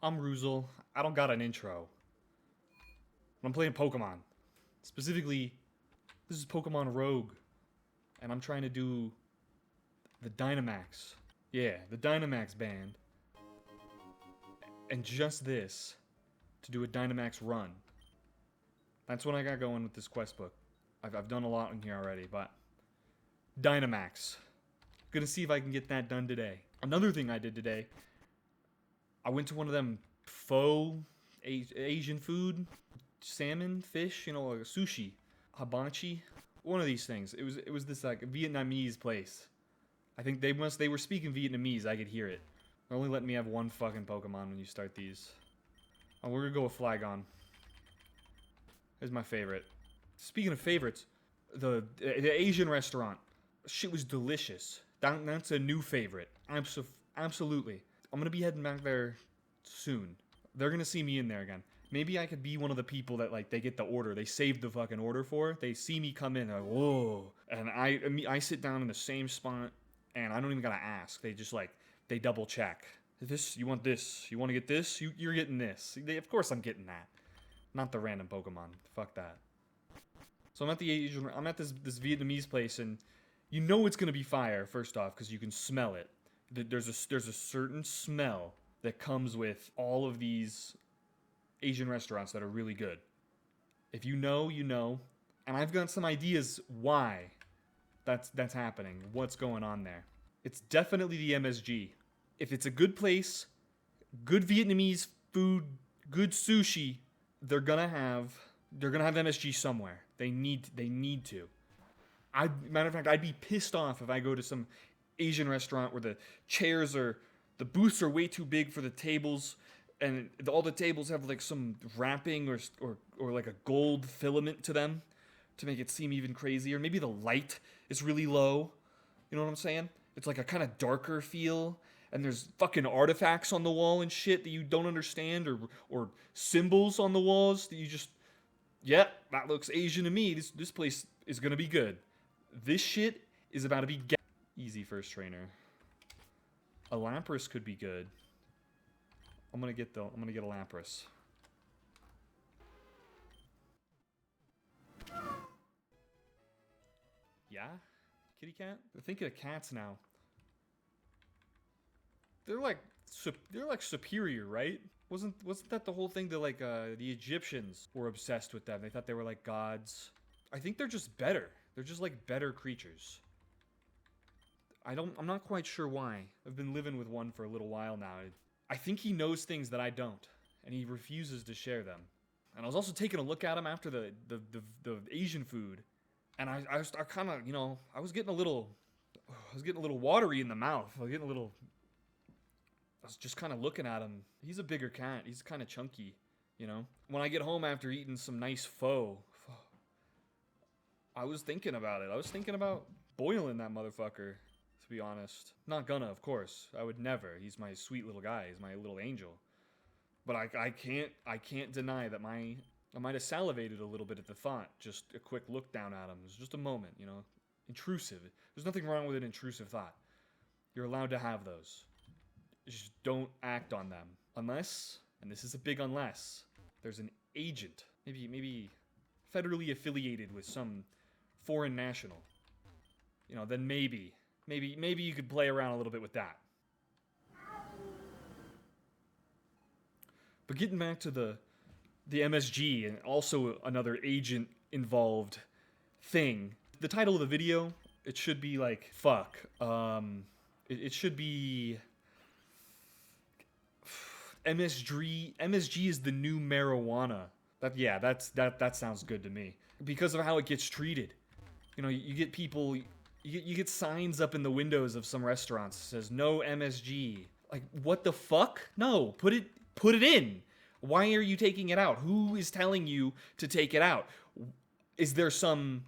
I'm Ruzel. I don't got an intro. I'm playing Pokemon. Specifically, this is Pokemon Rogue. And I'm trying to do the Dynamax. Yeah, the Dynamax band. And just this to do a Dynamax run. That's what I got going with this quest book. I've done a lot in here already, but Dynamax. Gonna see if I can get that done today. Another thing I did today, I went to one of them faux Asian food, salmon, fish, you know, like sushi, hibachi, one of these things. It was this like Vietnamese place. I think they were speaking Vietnamese. I could hear it. They're only letting me have one fucking Pokemon when you start these. Oh, we're gonna go with Flygon. Here's my favorite. Speaking of favorites, the Asian restaurant, shit was delicious. That's a new favorite. Absolutely. I'm gonna be heading back there soon. They're gonna see me in there again. Maybe I could be one of the people that, like, they get the order. They saved the fucking order for. They see me come in, they're like, whoa. And I sit down in the same spot, and I don't even gotta ask. They just, like, they double check. This, you want this? You want to get this? You're getting this. Of course I'm getting that. Not the random Pokemon. Fuck that. So I'm at this Vietnamese place, and you know it's gonna be fire, first off, because you can smell it. There's a certain smell that comes with all of these Asian restaurants that are really good. If you know, you know. And I've got some ideas why that's happening, what's going on there. It's definitely the MSG. If it's a good place, good Vietnamese food, good sushi, they're gonna have MSG somewhere. They need to. Matter of fact, I'd be pissed off if I go to some Asian restaurant where the booths are way too big for the tables, and all the tables have like some wrapping or like a gold filament to them to make it seem even crazier. Maybe the light is really low. You know what I'm saying? It's like a kind of darker feel, and there's fucking artifacts on the wall and shit that you don't understand, or symbols on the walls that you just, yep, that looks Asian to me. This place is gonna be good. This shit is about to be easy first trainer. A Lapras could be good. I'm gonna get a Lapras. Yeah? Kitty cat? They're thinking of cats now. They're like superior, right? Wasn't that the whole thing that like the Egyptians were obsessed with them? They thought they were like gods. I think they're just better. They're just like better creatures. I'm not quite sure why. I've been living with one for a little while now. I think he knows things that I don't, and he refuses to share them. And I was also taking a look at him after the Asian food, and I kind of, you know, I was getting a little watery in the mouth. I was just kind of looking at him. He's a bigger cat. He's kind of chunky, you know. When I get home after eating some nice pho, I was thinking about it. I was thinking about boiling that motherfucker. To be honest, not gonna, of course. I would never. He's my sweet little guy. He's my little angel. But I can't deny that I might have salivated a little bit at the thought. Just a quick look down at him. It was just a moment, you know. Intrusive. There's nothing wrong with an intrusive thought. You're allowed to have those. Just don't act on them. Unless, and this is a big unless, there's an agent. Maybe federally affiliated with some foreign national. You know, then maybe you could play around a little bit with that. But getting back to the MSG and also another agent involved thing. The title of the video, it should be like fuck. It should be MSG. MSG is the new marijuana. That sounds good to me because of how it gets treated. You know, you get people. You get signs up in the windows of some restaurants that says no MSG. Like, what the fuck? No, put it in. Why are you taking it out? Who is telling you to take it out? Is there some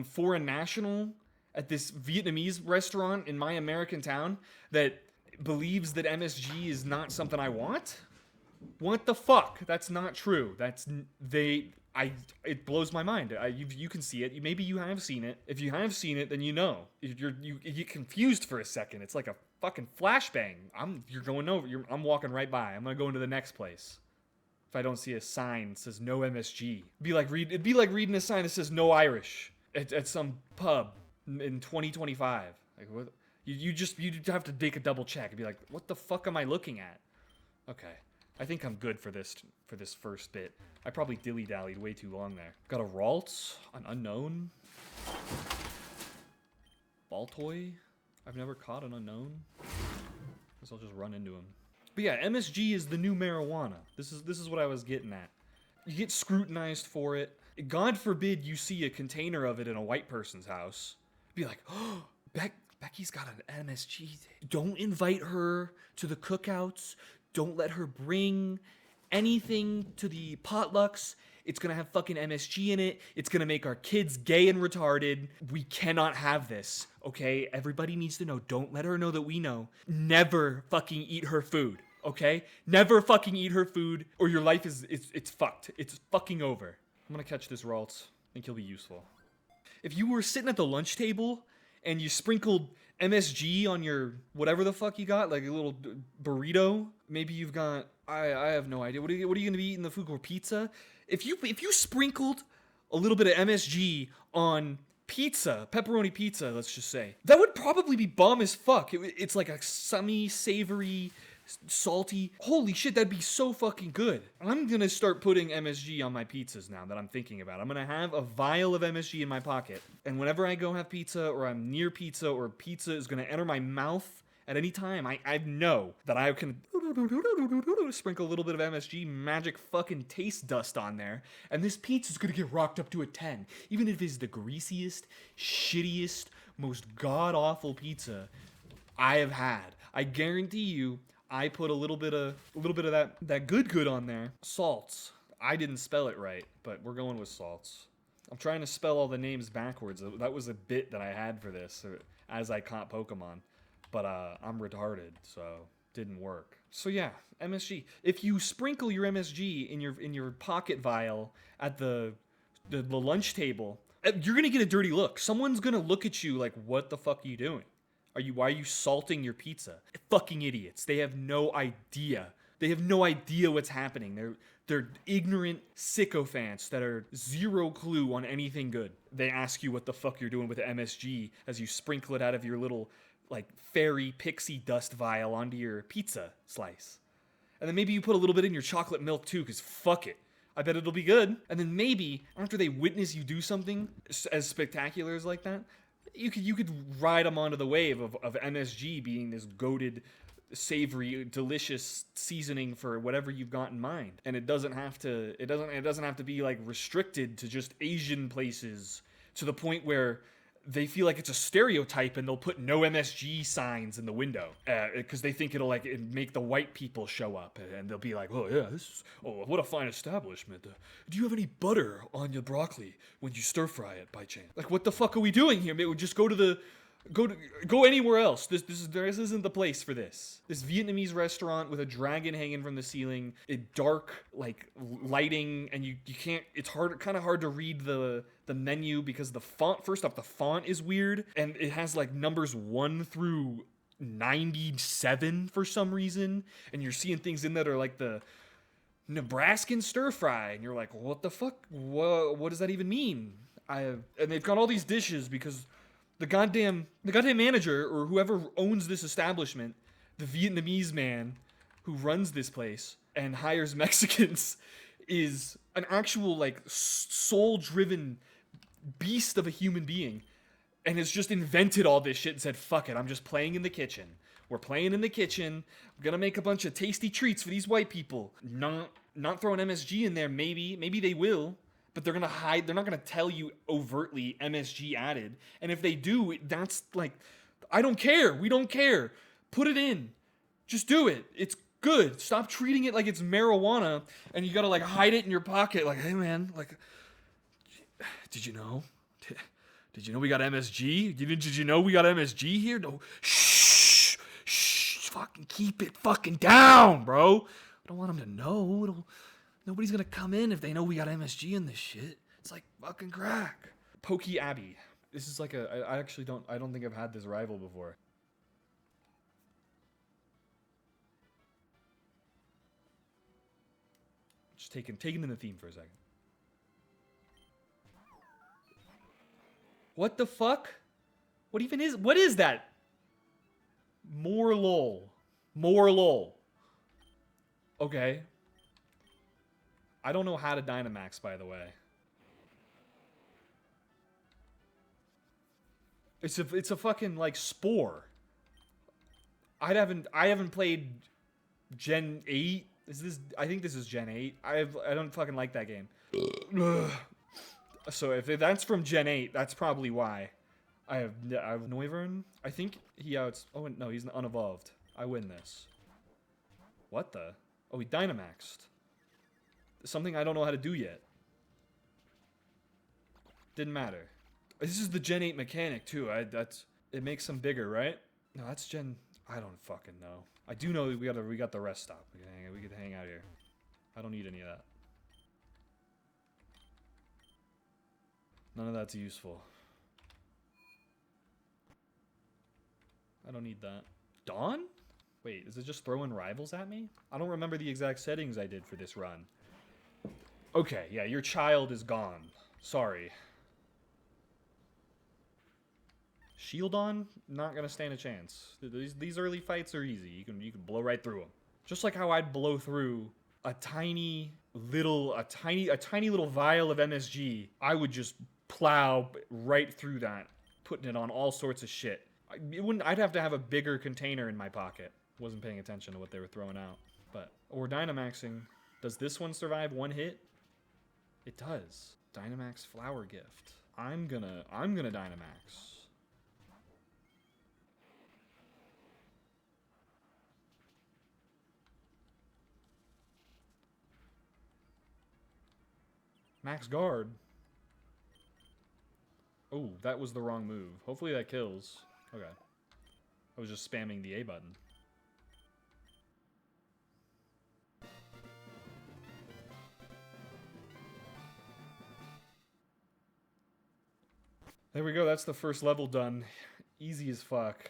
foreign national at this Vietnamese restaurant in my American town that believes that MSG is not something I want? What the fuck? That's not true. It blows my mind. You can see it. Maybe you have seen it. If you have seen it, then you know. You get confused for a second. It's like a fucking flashbang. You're going over. I'm walking right by. I'm gonna go into the next place. If I don't see a sign that says no MSG, it'd be like reading a sign that says no Irish at some pub in 2025. Like what? You have to take a double check and be like, what the fuck am I looking at? Okay, I think I'm good for this first bit. I probably dilly-dallied way too long there. Got a Ralts, an unknown. Baltoy? I've never caught an unknown. Guess I'll just run into him. But yeah, MSG is the new marijuana. This is what I was getting at. You get scrutinized for it. God forbid you see a container of it in a white person's house. Be like, oh, Becky's got an MSG. Don't invite her to the cookouts. Don't let her bring anything to the potlucks. It's gonna have fucking MSG in it. It's gonna make our kids gay and retarded. We cannot have this, okay? Everybody needs to know. Don't let her know that we know. Never fucking eat her food, okay? Never fucking eat her food, or your life it's fucked. It's fucking over. I'm gonna catch this Ralts. I think he'll be useful. If you were sitting at the lunch table and you sprinkled MSG on your whatever the fuck you got, like a little burrito, maybe you've got I have no idea. What are you gonna be eating the food or pizza? If you sprinkled a little bit of MSG on pizza, pepperoni pizza, let's just say, that would probably be bomb as fuck. It's like a savory, salty. Holy shit, that'd be so fucking good. I'm gonna start putting MSG on my pizzas now that I'm thinking about it. I'm gonna have a vial of MSG in my pocket, and whenever I go have pizza, or I'm near pizza, or pizza is gonna enter my mouth at any time, I know that I can sprinkle a little bit of MSG, magic fucking taste dust on there, and this pizza's gonna get rocked up to a 10. Even if it's the greasiest, shittiest, most god-awful pizza I have had. I guarantee you, I put a little bit of that good on there. Salts. I didn't spell it right, but we're going with salts. I'm trying to spell all the names backwards. That was a bit that I had for this as I caught Pokemon. But I'm retarded, so didn't work. So yeah, MSG. If you sprinkle your MSG in your pocket vial at the lunch table, you're gonna get a dirty look. Someone's gonna look at you like, "What the fuck are you doing? Why are you salting your pizza?" Fucking idiots. They have no idea. They have no idea what's happening. They're ignorant sycophants that are zero clue on anything good. They ask you what the fuck you're doing with the MSG as you sprinkle it out of your little like fairy pixie dust vial onto your pizza slice. And then maybe you put a little bit in your chocolate milk too, because fuck it. I bet it'll be good. And then maybe after they witness you do something as spectacular as like that, you could ride them onto the wave of MSG being this goated, savory, delicious seasoning for whatever you've got in mind. And it doesn't have to be like restricted to just Asian places to the point where they feel like it's a stereotype and they'll put no MSG signs in the window because they think it'll make the white people show up and they'll be like, oh yeah, what a fine establishment. Do you have any butter on your broccoli when you stir fry it by chance? Like, what the fuck are we doing here? Maybe we just go anywhere else. This isn't the place for this. This Vietnamese restaurant with a dragon hanging from the ceiling, dark like lighting, and you can't. It's kind of hard to read the menu because the font. First off, the font is weird, and it has like numbers 1 through 97 for some reason, and you're seeing things in that are like the Nebraskan stir fry, and you're like, what the fuck? What does that even mean? And they've got all these dishes because the goddamn manager or whoever owns this establishment, the Vietnamese man who runs this place and hires Mexicans, is an actual like soul-driven beast of a human being and has just invented all this shit and said, fuck it, I'm just playing in the kitchen. We're playing in the kitchen. We're gonna make a bunch of tasty treats for these white people. Not throwing MSG in there, maybe they will. But they're gonna hide. They're not gonna tell you overtly MSG added. And if they do, that's like, I don't care. We don't care. Put it in. Just do it. It's good. Stop treating it like it's marijuana and you gotta like hide it in your pocket. Like, hey man, like, did you know? Did you know we got MSG? Did you know we got MSG here? No. Shh. Fucking keep it fucking down, bro. I don't want them to know. Nobody's gonna come in if they know we got MSG in this shit. It's like fucking crack. Pokey Abbey. This is like I don't think I've had this rival before. Just taking in the theme for a second. What the fuck? What is that? More lol. More lol. Okay. I don't know how to Dynamax, by the way. It's a fucking like spore. I haven't played Gen 8. I think this is Gen 8. I don't fucking like that game. So if that's from Gen 8, that's probably why. I have Noivern. I think he outs. Oh no, he's unevolved. I win this. What the? Oh, he Dynamaxed. Something I don't know how to do yet. Didn't matter. This is the Gen 8 mechanic too. It makes them bigger, right? No, that's Gen. I don't fucking know. I do know we got the rest stop. We can hang out here. I don't need any of that. None of that's useful. I don't need that. Dawn? Wait, is it just throwing rivals at me? I don't remember the exact settings I did for this run. Okay, yeah, your child is gone. Sorry. Shield on? Not gonna stand a chance. These early fights are easy. You can blow right through them. Just like how I'd blow through a tiny little vial of MSG. I would just plow right through that, putting it on all sorts of shit. I'd have to have a bigger container in my pocket. Wasn't paying attention to what they were throwing out. But we're Dynamaxing. Does this one survive one hit? It does. Dynamax Flower Gift. I'm gonna Dynamax. Max Guard. Oh, that was the wrong move. Hopefully that kills. Okay. I was just spamming the A button. There we go, that's the first level done. Easy as fuck.